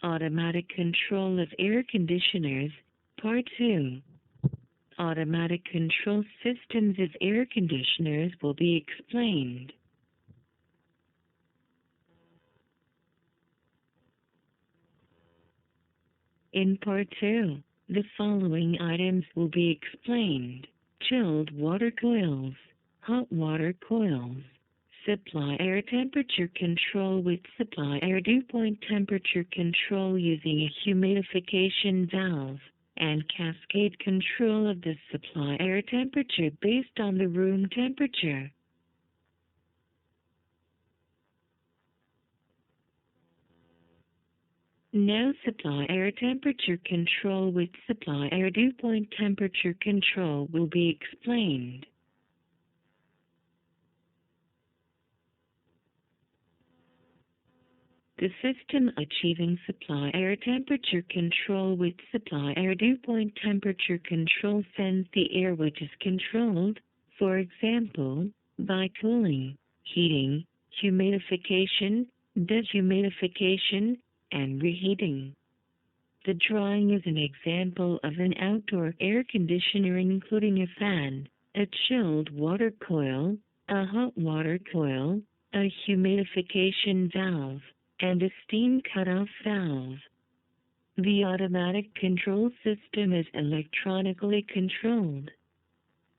Automatic control of air conditioners, Part 2. Automatic control systems of air conditioners will be explained. In Part 2, the following items will be explained: chilled water coils, hot water coils, supply air temperature control with supply air dew point temperature control using a humidification valve, and cascade control of the supply air temperature based on the room temperature. No supply air temperature control with supply air dew point temperature control will be explained. The system achieving supply air temperature control with supply air dew point temperature control sends the air which is controlled, for example, by cooling, heating, humidification, dehumidification, and reheating. The drawing is an example of an outdoor air conditioner including a fan, a chilled water coil, a hot water coil, a humidification valve, and a steam cutoff valve. The automatic control system is electronically controlled.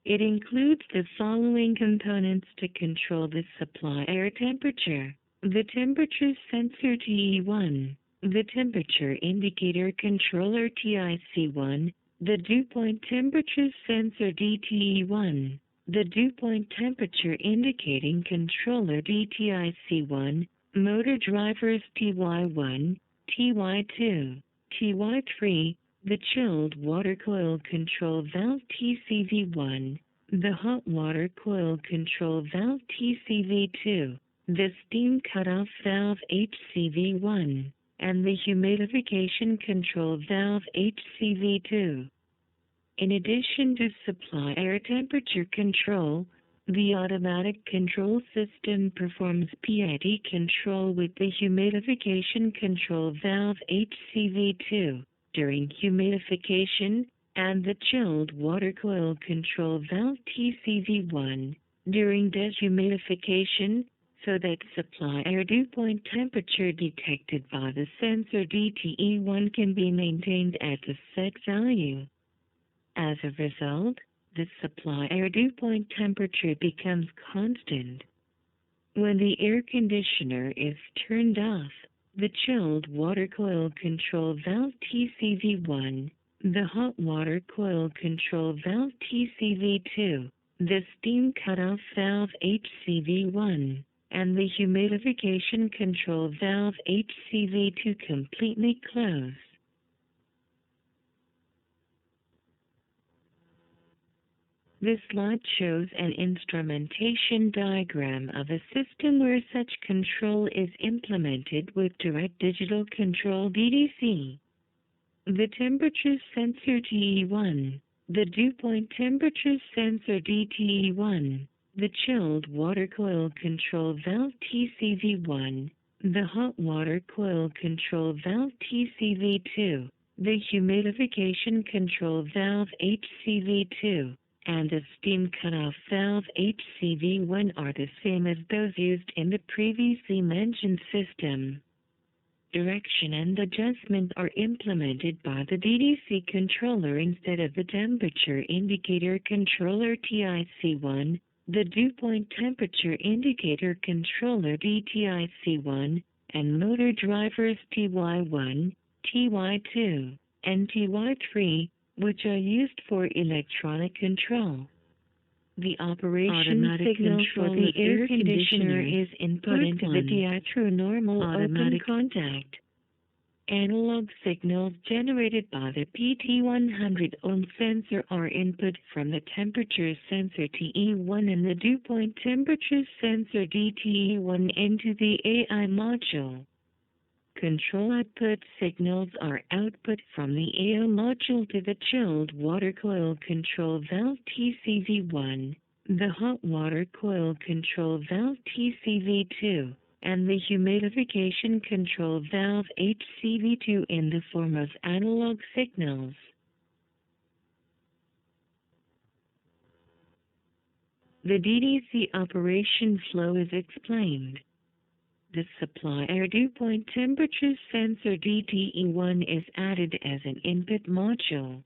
It includes the following components to control the supply air temperature: the temperature sensor TE1, the temperature indicator controller TIC1, the dew point temperature sensor DTE1, the dew point temperature indicating controller DTIC1, motor drivers TY1, TY2, TY3, the chilled water coil control valve TCV1, the hot water coil control valve TCV2, the steam cutoff valve HCV1, and the humidification control valve HCV2. In addition to supply air temperature control, the automatic control system performs PID control with the humidification control valve HCV2 during humidification and the chilled water coil control valve TCV1 during dehumidification, so that supply air dew point temperature detected by the sensor DTE1 can be maintained at the set value. As a result, the supply air dew point temperature becomes constant. When the air conditioner is turned off, the chilled water coil control valve TCV1, the hot water coil control valve TCV2, the steam cutoff valve HCV1, and the humidification control valve HCV2 completely close. This slide shows an instrumentation diagram of a system where such control is implemented with Direct Digital Control DDC. The temperature sensor TE1, the dew point temperature sensor DTE1, the chilled water coil control valve TCV1, the hot water coil control valve TCV2, the humidification control valve HCV2, and the steam cutoff valve HCV1 are the same as those used in the previously mentioned system. Direction and adjustment are implemented by the DDC controller instead of the temperature indicator controller TIC1, the dew point temperature indicator controller DTIC1, and motor drivers TY1, TY2, and TY3, which are used for electronic control. The operation signal for the air conditioner is input into the DI through normal open contact. Analog signals generated by the PT100 ohm sensor are input from the temperature sensor TE1 and the dew point temperature sensor DTE1 into the AI module. Control output signals are output from the AI module to the chilled water coil control valve TCV1, the hot water coil control valve TCV2, and the humidification control valve HCV2 in the form of analog signals. The DDC operation flow is explained. The supply air dew point temperature sensor DTE1 is added as an input module.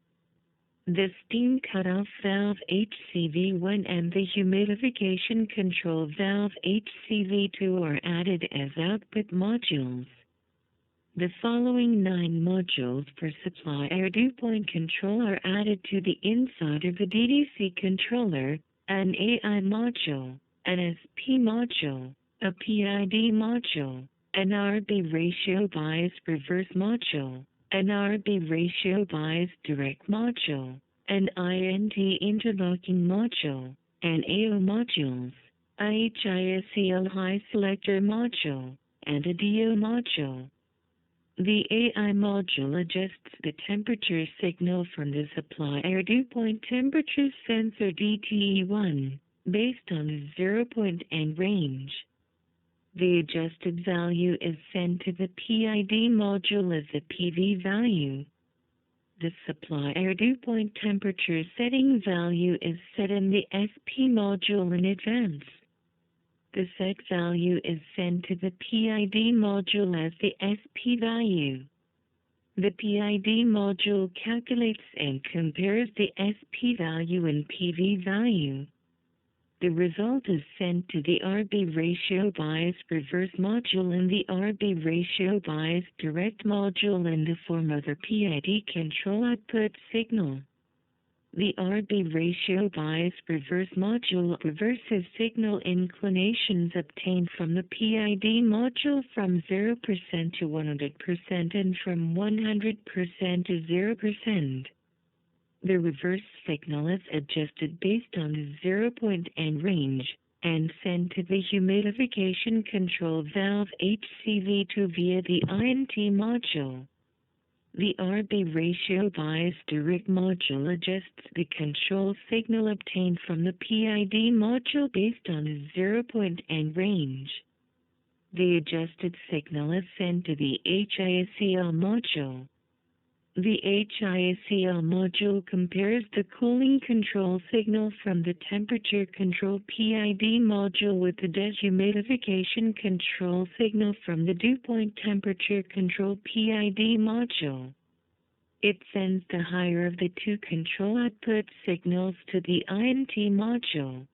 The steam cutoff valve HCV1 and the humidification control valve HCV2 are added as output modules. The following 9 modules for supply air dew point control are added to the inside of the DDC controller: an AI module, an SP module, a PID module, an RB ratio bias reverse module, an RB ratio bias direct module, an INT interlocking module, and AO modules, a HISCL high selector module, and a DO module. The AI module adjusts the temperature signal from the supply air dew point temperature sensor DTE1 based on the 0 point and range. The adjusted value is sent to the PID module as a PV value. The supply air dew point temperature setting value is set in the SP module in advance. The set value is sent to the PID module as the SP value. The PID module calculates and compares the SP value and PV value. The result is sent to the RB ratio bias reverse module and the RB ratio bias direct module in the form of a PID control output signal. The RB ratio bias reverse module reverses signal inclinations obtained from the PID module from 0% to 100% and from 100% to 0%. The reverse signal is adjusted based on the 0 point and range, and sent to the humidification control valve HCV2 via the INT module. The RB ratio bias direct module adjusts the control signal obtained from the PID module based on the 0 point and range. The adjusted signal is sent to the HISCL module. The HISCL module compares the cooling control signal from the temperature control PID module with the dehumidification control signal from the dew point temperature control PID module. It sends the higher of the two control output signals to the INT module.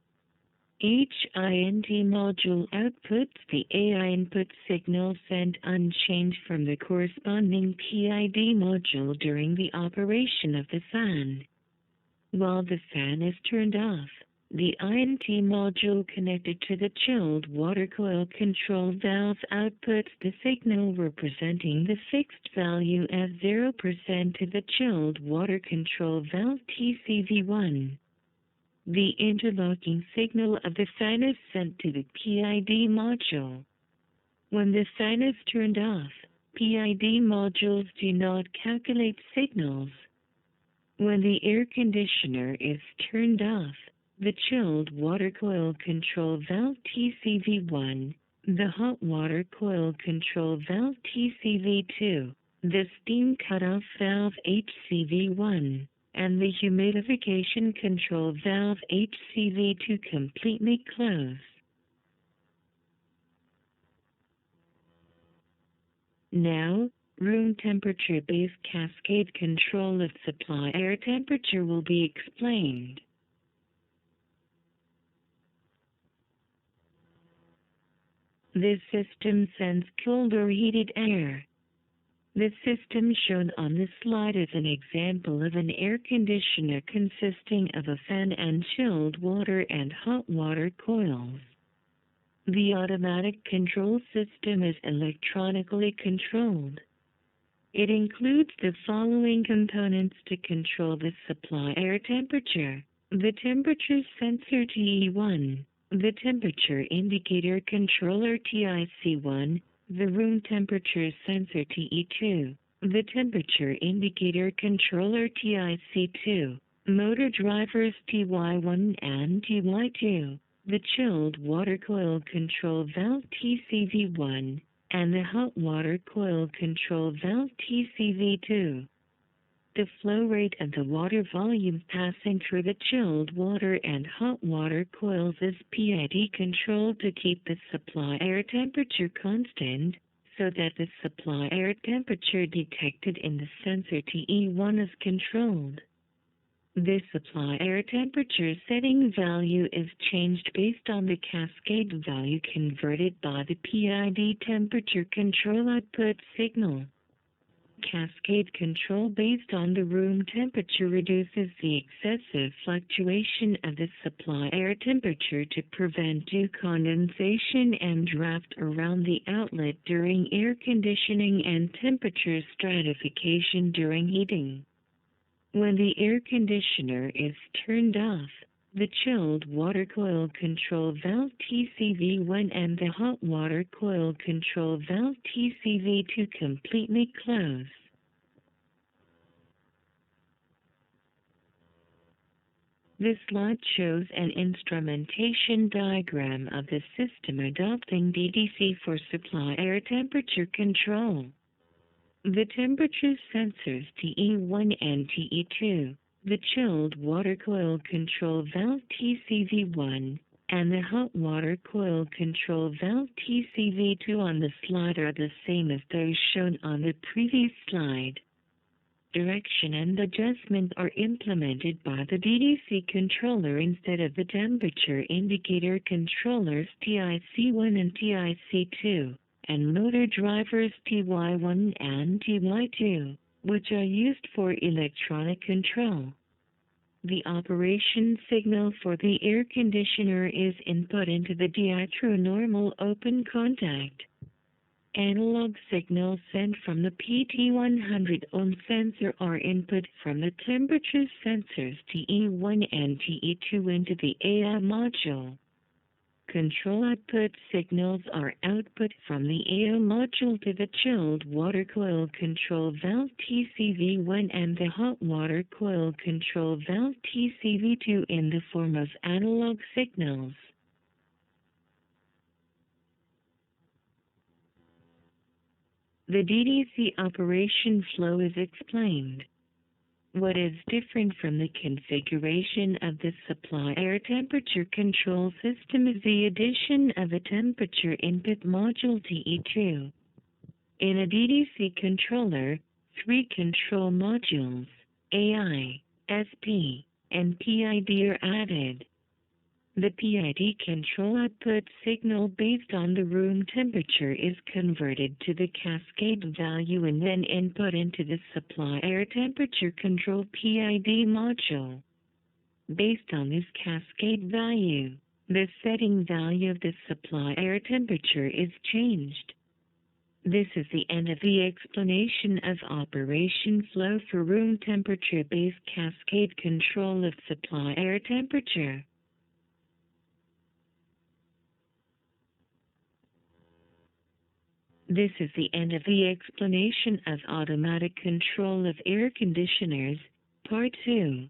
Each INT module outputs the AI input signal sent unchanged from the corresponding PID module during the operation of the fan. While the fan is turned off, the INT module connected to the chilled water coil control valve outputs the signal representing the fixed value as 0% to the chilled water control valve TCV1. The interlocking signal of the fan is sent to the PID module. When the fan is turned off, PID modules do not calculate signals. When the air conditioner is turned off, the chilled water coil control valve TCV1, the hot water coil control valve TCV2, the steam cutoff valve HCV1, and the humidification control valve HCV2 completely close. Now, room temperature-based cascade control of supply air temperature will be explained. This system sends cooled or heated air. The system shown on this slide is an example of an air conditioner consisting of a fan and chilled water and hot water coils. The automatic control system is electronically controlled. It includes the following components to control the supply air temperature: the temperature sensor TE1, the temperature indicator controller TIC1, the room temperature sensor TE2, the temperature indicator controller TIC2, motor drivers TY1 and TY2, the chilled water coil control valve TCV1, and the hot water coil control valve TCV2. The flow rate of the water volume passing through the chilled water and hot water coils is PID controlled to keep the supply air temperature constant, so that the supply air temperature detected in the sensor TE1 is controlled. This supply air temperature setting value is changed based on the cascade value converted by the PID temperature control output signal. Cascade control based on the room temperature reduces the excessive fluctuation of the supply air temperature to prevent dew condensation and draft around the outlet during air conditioning and temperature stratification during heating. When the air conditioner is turned off, the chilled water coil control valve TCV1 and the hot water coil control valve TCV2 completely close. This slide shows an instrumentation diagram of the system adopting DDC for supply air temperature control. The temperature sensors TE1 and TE2, the chilled water coil control valve TCV1, and the hot water coil control valve TCV2 on the slide are the same as those shown on the previous slide. Direction and adjustment are implemented by the DDC controller instead of the temperature indicator controllers TIC1 and TIC2. And motor drivers TY1 and TY2, which are used for electronic control. The operation signal for the air conditioner is input into the DI through normal open contact. Analog signals sent from the PT100 ohm sensor are input from the temperature sensors TE1 and TE2 into the AI module. Control output signals are output from the AO module to the chilled water coil control valve TCV1 and the hot water coil control valve TCV2 in the form of analog signals. The DDC operation flow is explained. What is different from the configuration of the supply air temperature control system is the addition of a temperature input module TE2. In a DDC controller, 3 control modules, AI, SP, and PID are added. The PID control output signal based on the room temperature is converted to the cascade value and then input into the supply air temperature control PID module. Based on this cascade value, the setting value of the supply air temperature is changed. This is the end of the explanation of operation flow for room temperature-based cascade control of supply air temperature. This is the end of the explanation of automatic control of air conditioners, Part 2.